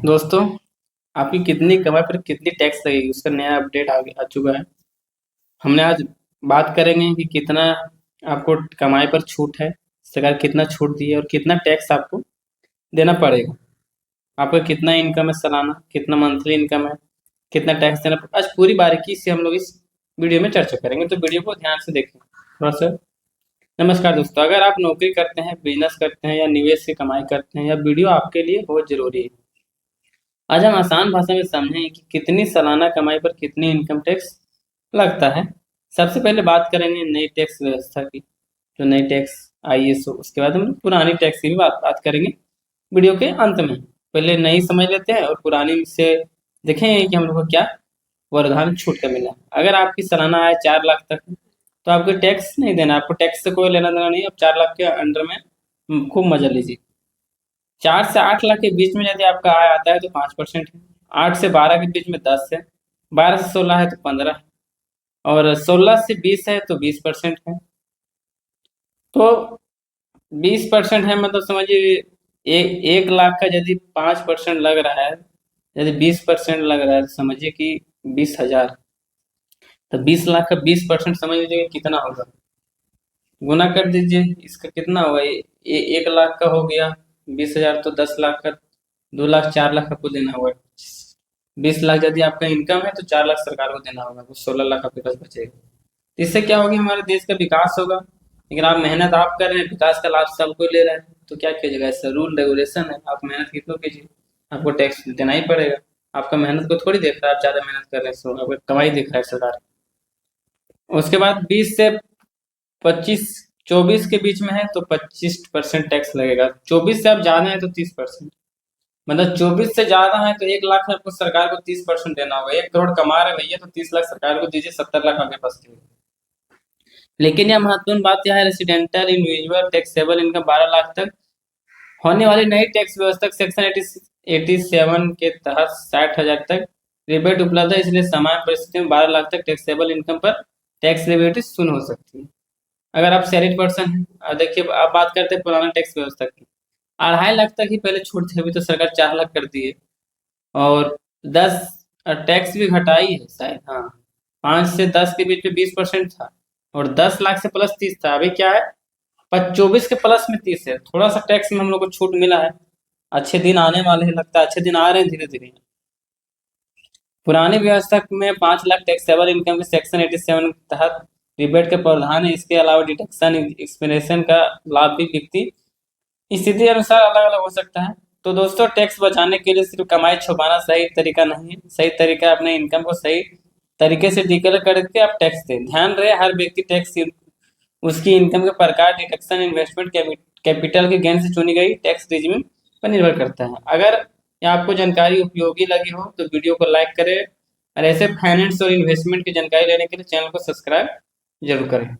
दोस्तों, आपकी कितनी कमाई पर कितनी टैक्स लगेगी उसका नया अपडेट आ चुका है। हमने आज बात करेंगे कि कितना आपको कमाई पर छूट है, सरकार कितना छूट दी है और कितना टैक्स आपको देना पड़ेगा। आपका कितना इनकम है सालाना, कितना मंथली इनकम है, कितना टैक्स देना आज पूरी बारीकी से हम लोग इस वीडियो में चर्चा करेंगे, तो वीडियो को ध्यान से देखें थोड़ा सा। नमस्कार दोस्तों, अगर आप नौकरी करते हैं, बिजनेस करते हैं या निवेश से कमाई करते हैं, या वीडियो आपके लिए बहुत जरूरी है। आज हम आसान भाषा में समझें कि कितनी सालाना कमाई पर कितनी इनकम टैक्स लगता है। सबसे पहले बात करेंगे नई टैक्स व्यवस्था की, जो नई टैक्स आई है। सो उसके बाद हम पुरानी टैक्स की भी बात करेंगे वीडियो के अंत में। पहले नई समझ लेते हैं और पुरानी से देखें कि हम लोग को क्या वरदान छूट का मिला। अगर आपकी सालाना आय 4 लाख तक है तो आपको टैक्स नहीं देना, आपको टैक्स से कोई लेना देना नहीं। आप 4 लाख के अंडर में खूब मजा लीजिए। 4 से 8 लाख के बीच में यदि आपका आय आता है तो 5% है। 8 से 12 के बीच में 10 है। 12 से 16 है तो 15 है। और 16 से 20 है तो 20% है। तो 20% है, मतलब समझिए 1 लाख का यदि 5% लग रहा है, यदि 20% लग रहा है तो समझिए कि 20,000। तो 20 लाख का 20% समझ लीजिए कितना होगा। गुना कर दीजिए, इसका कितना होगा। 1 लाख का हो गया 20,000, तो 10 लाख का 2 लाख 4 लाख आपको देना होगा। 20 लाख यदि आपका इनकम है तो 4 लाख सरकार को देना होगा, तो 16 लाख आपके पास बचेगा। तो इससे क्या होगी, हमारे देश का विकास होगा। लेकिन आप मेहनत आप कर रहे हैं, विकास का लाभ सबको ले रहे हैं, तो क्या कीजिएगा। ऐसा रूल रेगुलेशन है, आप मेहनत कितना कीजिए, आपको टैक्स देना ही पड़ेगा। आपका मेहनत को थोड़ी देख रहा है, आप ज्यादा मेहनत कर रहे हैं सो आपका कमाई दिख रहा है सरकार। उसके बाद 20 से 25, 24 के बीच में है तो 25% टैक्स लगेगा। 24 से आप ज्यादा है तो 30%। मतलब 24 से ज्यादा है तो 1 लाख में आपको सरकार को 30% देना होगा। 1 करोड़ कमा रहे भैया तो 30 लाख सरकार को दीजिए, 70 लाख आपके पास होगा। लेकिन यह महत्वपूर्ण बात यह है, residential individual taxable income 12 lakh तक होने वाली नई टैक्स व्यवस्था सेक्शन 87 के तहत 60,000 तक रिबेट उपलब्ध है। इसलिए सामान्य परिस्थितियों में 12 लाख तक टैक्सेबल इनकम पर टैक्स रिबेट शून्य हो सकती है अगर आप सैलरी पर्सन हैं। और देखिए, अब बात करते हैं पुराना टैक्स व्यवस्था की। 2.5 लाख तक ही पहले छूट थी, अभी तो सरकार 4 लाख कर दी है। और 10 टैक्स भी घटाई है शायद, हाँ। 5 से 10 के बीच में 20% था, और 10 लाख से प्लस 30 था। अभी क्या है, 24 के प्लस में 30 है। थोड़ा सा टैक्स में हम लोग को छूट मिला है। अच्छे दिन आने वाले हैं, लगता है अच्छे दिन आ रहे हैं धीरे धीरे। पुरानी व्यवस्था में 5 लाख टैक्सेबल इनकम के सेक्शन 87 के तहत रिबेट के प्रावधान है। इसके अलावा डिडक्शन एक्सपीरियंस का लाभ भी व्यक्ति स्थिति अनुसार अलग अलग हो सकता है। तो दोस्तों, टैक्स बचाने के लिए सिर्फ कमाई छुपाना सही तरीका नहीं है। सही तरीका है अपने इनकम को सही तरीके से डिक्लेयर करके आप टैक्स दें। ध्यान रहे, हर व्यक्ति टैक्स उसकी इनकम के प्रकार, डिडक्शन, इन्वेस्टमेंट, कैपिटल के गेन से चुनी गई टैक्स रेजिम पर निर्भर करता है। अगर ये आपको जानकारी उपयोगी लगी हो तो वीडियो को लाइक करें, और ऐसे फाइनेंस और इन्वेस्टमेंट की जानकारी लेने के लिए चैनल को सब्सक्राइब जरूर करें।